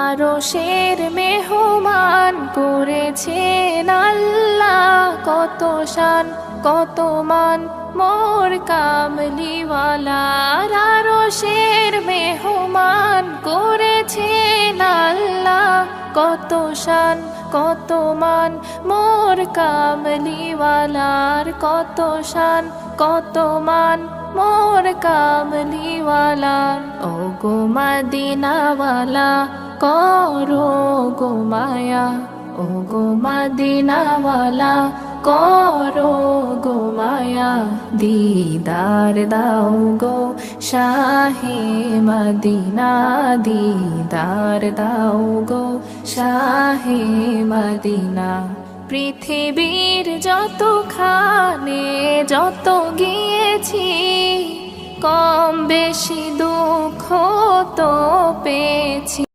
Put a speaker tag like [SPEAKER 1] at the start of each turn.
[SPEAKER 1] আরশের মেহমান করেছেন আল্লাহ, কত শান কত মান মোর কামলিওয়ালার। আরশের মেহমান করেছেন আল্লাহ, কত শান কত মান মোর কামলিওয়ালার। কত শান কত মান মোর কামলিওয়ালার। ও গো মদিনাওয়ালা করো গো মায়া, ও গো মদিনাওয়ালা করো গো মায়া। দিদার দাও গো শাহে মদিনা, দিদার দাও গো শাহে মদিনা। পৃথিবীর যতখানে যত গিয়েছি, কম বেশি দুঃখ তো পেয়েছি।